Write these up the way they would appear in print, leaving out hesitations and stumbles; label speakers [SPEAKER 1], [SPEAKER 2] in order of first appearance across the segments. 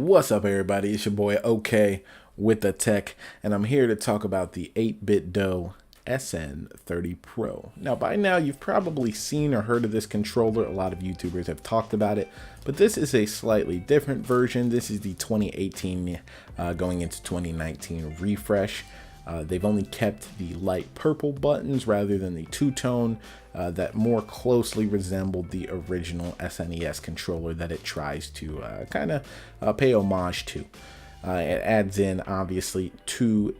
[SPEAKER 1] What's up, everybody? It's your boy OK with the tech, and I'm here to talk about the 8BitDo SN30 Pro. Now, by now, you've probably seen or heard of this controller. A lot of YouTubers have talked about it, but this is a slightly different version. This is the 2018 going into 2019 refresh. They've only kept the light purple buttons rather than the two-tone that more closely resembled the original SNES controller that it tries to kind of pay homage to. It adds in, obviously, two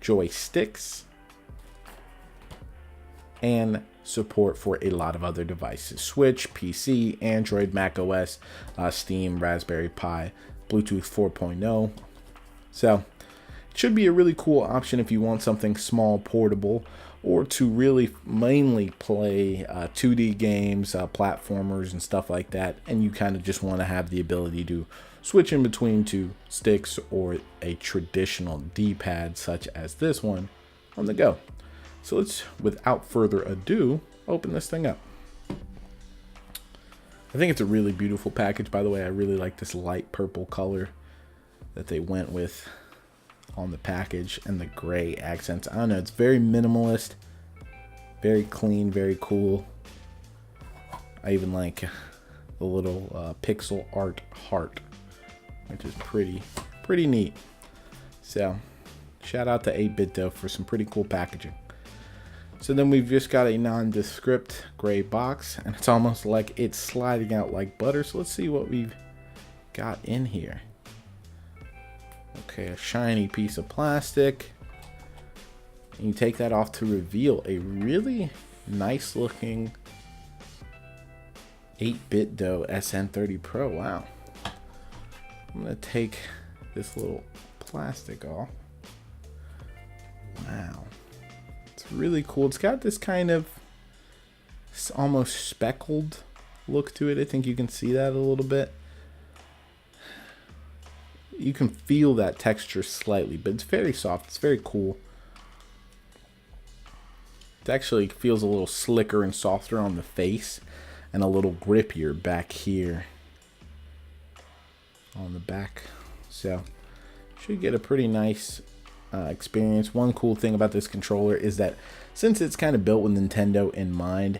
[SPEAKER 1] joysticks and support for a lot of other devices: Switch, PC, Android, Mac OS, Steam, Raspberry Pi, Bluetooth 4.0. So it should be a really cool option if you want something small, portable, or to really mainly play 2D games, platformers, and stuff like that, and you kind of just want to have the ability to switch in between two sticks or a traditional D-pad such as this one on the go. So let's, without further ado, open this thing up. I think it's a really beautiful package, by the way. I really like this light purple color that they went with on the package, and the gray accents. I don't know, it's very minimalist, very clean, very cool. I even like the little pixel art heart, which is pretty neat. So shout out to 8BitDo for some pretty cool packaging. So then we've just got a nondescript gray box, and it's almost like it's sliding out like butter. So let's see what we've got in here. Okay, a shiny piece of plastic. And you take that off to reveal a really nice looking 8BitDo SN30 Pro. Wow. I'm going to take this little plastic off. Wow. It's really cool. It's got this kind of almost speckled look to it. I think you can see that a little bit. You can feel that texture slightly, but it's very soft. It's very cool. It actually feels a little slicker and softer on the face, and a little grippier back here on the back. So should get a pretty nice experience. One cool thing about this controller is that since it's kind of built with Nintendo in mind,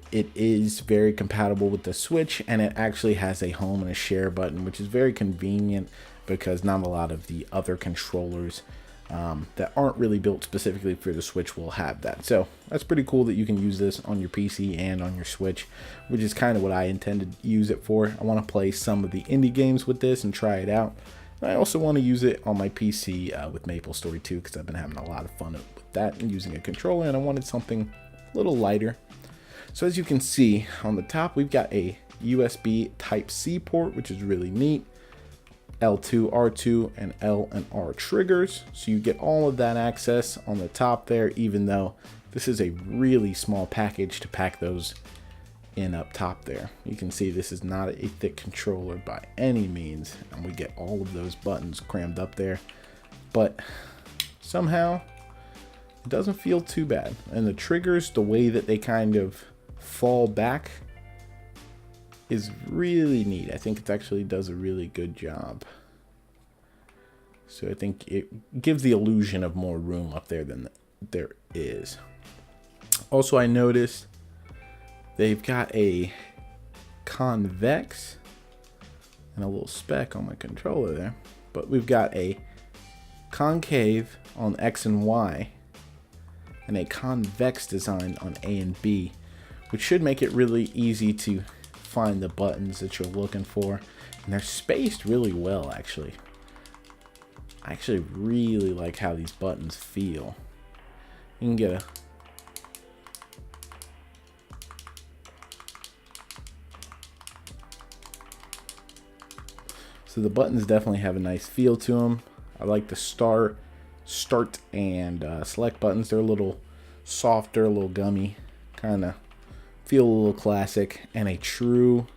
[SPEAKER 1] it is very compatible with the Switch, and it actually has a home and a share button, which is very convenient because not a lot of the other controllers that aren't really built specifically for the Switch will have that. So that's pretty cool that you can use this on your PC and on your Switch, which is kind of what I intended to use it for. I want to play some of the indie games with this and try it out. And I also want to use it on my PC with Maplestory too, because I've been having a lot of fun with that and using a controller, and I wanted something a little lighter. So as you can see on the top, we've got a USB Type-C port, which is really neat. L2, R2, and L and R triggers. So you get all of that access on the top there, even though this is a really small package to pack those in up top there. You can see this is not a thick controller by any means, and we get all of those buttons crammed up there, but somehow it doesn't feel too bad. And the triggers, the way that they kind of fall back, is really neat. I think it actually does a really good job. So I think it gives the illusion of more room up there than there is. Also, I noticed they've got a convex and a little speck on my controller there, but we've got a concave on X and Y and a convex design on A and B, which should make it really easy to find the buttons that you're looking for, and they're spaced really well. Actually, I actually really like how these buttons feel. You can get a so the buttons definitely have a nice feel to them. I like the start and select buttons. They're a little softer, a little gummy, kind of feel a little classic, and a true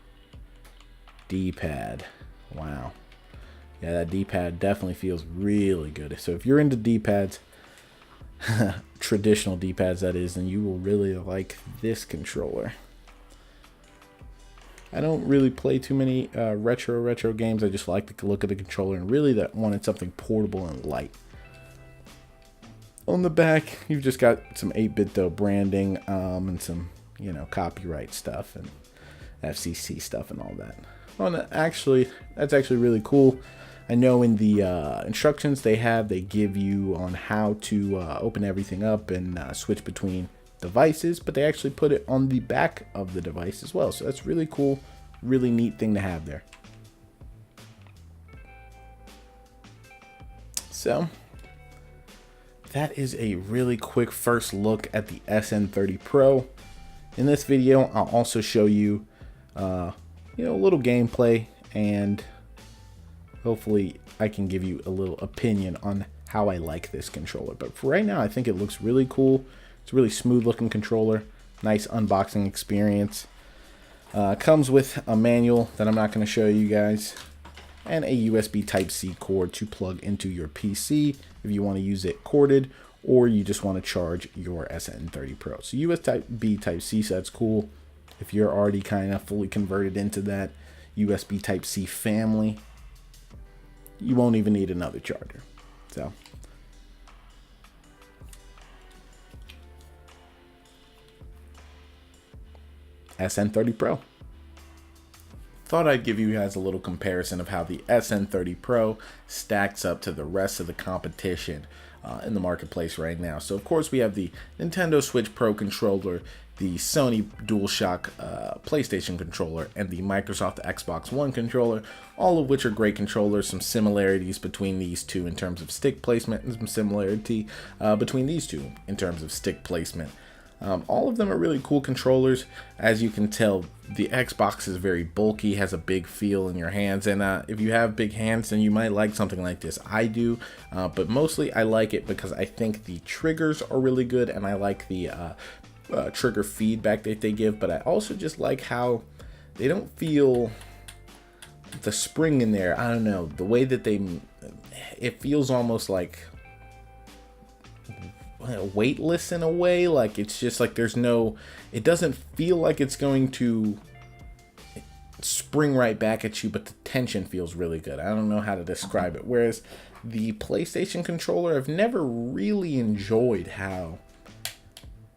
[SPEAKER 1] D-pad. Wow. Yeah, that D-pad definitely feels really good. So if you're into D-pads, traditional D-pads that is, then you will really like this controller. I don't really play too many retro games. I just like the look of the controller and really that wanted something portable and light. On the back, you've just got some 8BitDo branding and some, you know, copyright stuff and FCC stuff and all that. That's actually really cool. I know in the instructions they give you on how to open everything up and switch between devices, but they actually put it on the back of the device as well. So that's really cool, really neat thing to have there. So that is a really quick first look at the SN30 Pro. In this video, I'll also show you, a little gameplay, and hopefully I can give you a little opinion on how I like this controller. But for right now, I think it looks really cool. It's a really smooth looking controller, nice unboxing experience. Comes with a manual that I'm not going to show you guys, and a USB Type-C cord to plug into your PC if you want to use it corded, or you just want to charge your SN30 Pro. So USB Type-C, so that's cool. If you're already kind of fully converted into that USB Type-C family, you won't even need another charger. So SN30 Pro. Thought I'd give you guys a little comparison of how the SN30 Pro stacks up to the rest of the competition in the marketplace right now. So of course we have the Nintendo Switch Pro controller, the Sony DualShock PlayStation controller, and the Microsoft Xbox One controller, all of which are great controllers. Some similarities between these two in terms of stick placement, and some similarity between these two in terms of stick placement. All of them are really cool controllers. As you can tell, the Xbox is very bulky, has a big feel in your hands, and if you have big hands, then you might like something like this. I do, but mostly I like it because I think the triggers are really good, and I like the trigger feedback that they give, but I also just like how they don't feel the spring in there. I don't know, the way that it feels almost like weightless in a way. Like it's just like it doesn't feel like it's going to spring right back at you, but the tension feels really good. I don't know how to describe it. Whereas the PlayStation controller, I've never really enjoyed how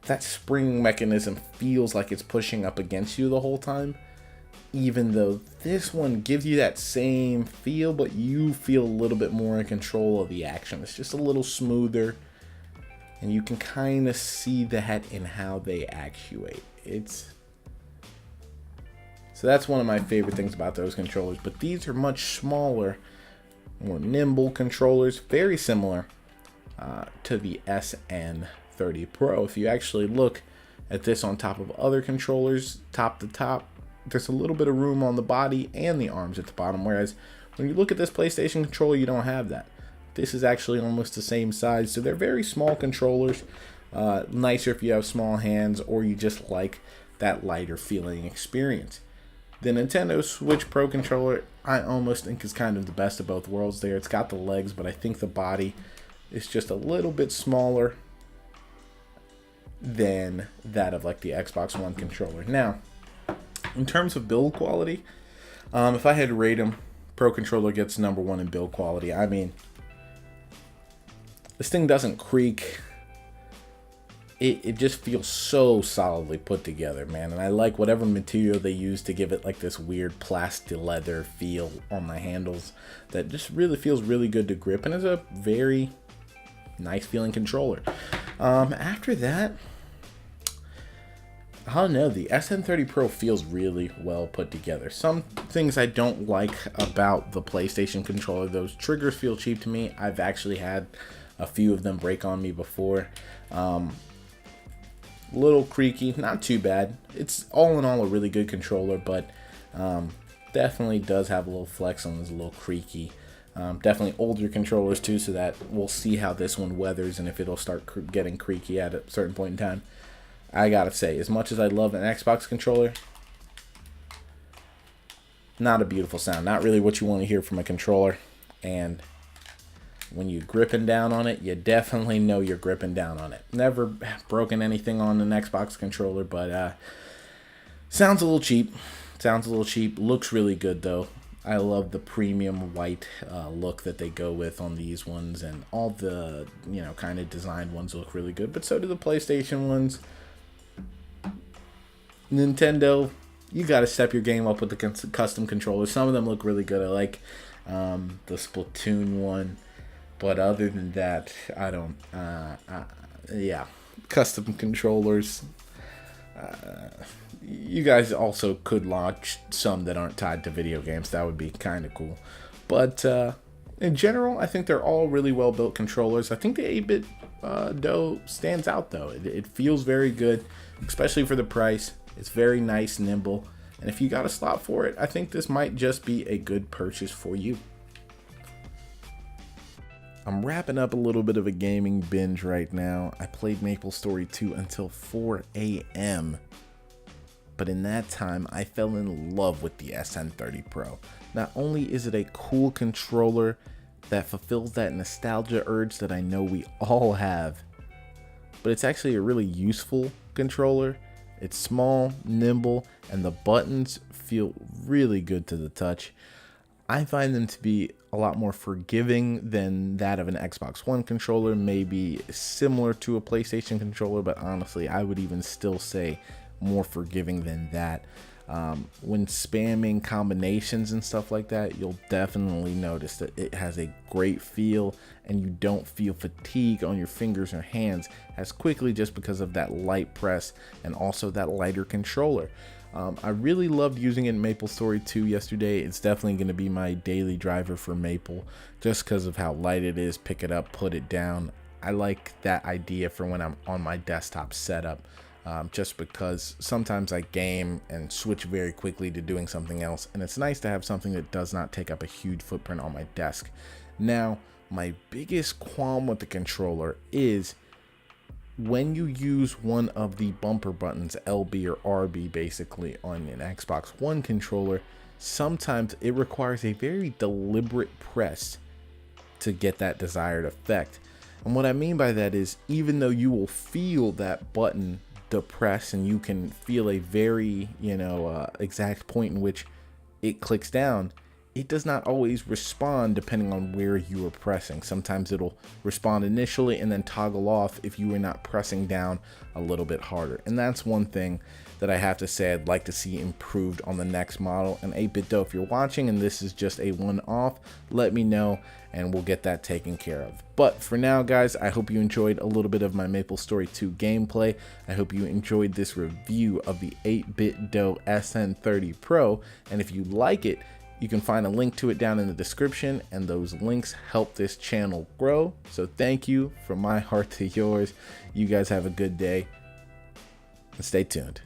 [SPEAKER 1] that spring mechanism feels like it's pushing up against you the whole time, even though this one gives you that same feel, but you feel a little bit more in control of the action. It's just a little smoother, and you can kind of see that in how they actuate. So that's one of my favorite things about those controllers, but these are much smaller, more nimble controllers, very similar to the SN30 Pro. If you actually look at this on top of other controllers, top to top, there's a little bit of room on the body and the arms at the bottom, whereas when you look at this PlayStation controller, you don't have that. This is actually almost the same size, so they're very small controllers. Nicer if you have small hands or you just like that lighter feeling experience. The Nintendo Switch Pro controller, I almost think is kind of the best of both worlds there. It's got the legs, but I think the body is just a little bit smaller than that of like the Xbox One controller. Now, in terms of build quality, if I had to rate them, Pro controller gets #1 in build quality. I mean, this thing doesn't creak. It just feels so solidly put together, man. And I like whatever material they use to give it like this weird plastic leather feel on the handles that just really feels really good to grip, and is a very nice feeling controller. After that, I don't know, the SN30 Pro feels really well put together. Some things I don't like about the PlayStation controller, those triggers feel cheap to me. I've actually had a few of them break on me before. Little creaky, not too bad. It's all in all a really good controller, but definitely does have a little flex on, is a little creaky. Definitely older controllers too, so that we'll see how this one weathers and if it'll start getting creaky at a certain point in time. I gotta say, as much as I love an Xbox controller, not a beautiful sound. Not really what you want to hear from a controller. And when you're gripping down on it, you definitely know you're gripping down on it. Never broken anything on an Xbox controller, but sounds a little cheap. Sounds a little cheap, looks really good though. I love the premium white look that they go with on these ones, and all the, you know, kind of designed ones look really good, but so do the PlayStation ones. Nintendo, you got to step your game up with the custom controllers. Some of them look really good. I like the Splatoon one, but other than that, I don't. Yeah, custom controllers. You guys also could launch some that aren't tied to video games. That would be kind of cool. But in general, I think they're all really well built controllers. I think the 8BitDo stands out though. It feels very good, especially for the price. It's very nice, nimble, and if you got a slot for it, I think this might just be a good purchase for you. I'm wrapping up a little bit of a gaming binge right now. I played Maplestory 2 until 4 a.m. But in that time, I fell in love with the SN30 Pro. Not only is it a cool controller that fulfills that nostalgia urge that I know we all have, but it's actually a really useful controller. It's small, nimble, and the buttons feel really good to the touch. I find them to be a lot more forgiving than that of an Xbox One controller, maybe similar to a PlayStation controller, but honestly, I would even still say more forgiving than that. When spamming combinations and stuff like that, you'll definitely notice that it has a great feel and you don't feel fatigue on your fingers or hands as quickly just because of that light press and also that lighter controller. I really loved using it in Maplestory 2 yesterday. It's definitely going to be my daily driver for Maple just because of how light it is. Pick it up, put it down. I like that idea for when I'm on my desktop setup. Just because sometimes I game and switch very quickly to doing something else, and it's nice to have something that does not take up a huge footprint on my desk. Now, my biggest qualm with the controller is when you use one of the bumper buttons, LB or RB basically, on an Xbox One controller, sometimes it requires a very deliberate press to get that desired effect. And what I mean by that is, even though you will feel that button depress and you can feel a very, exact point in which it clicks down, it does not always respond depending on where you are pressing. Sometimes it'll respond initially and then toggle off if you are not pressing down a little bit harder. And that's one thing that I have to say I'd like to see improved on the next model. And 8BitDo, if you're watching and this is just a one-off, let me know and we'll get that taken care of. But for now, guys, I hope you enjoyed a little bit of my Maplestory 2 gameplay. I hope you enjoyed this review of the 8BitDo SN30 Pro. And if you like it, you can find a link to it down in the description, and those links help this channel grow. So thank you from my heart to yours. You guys have a good day and stay tuned.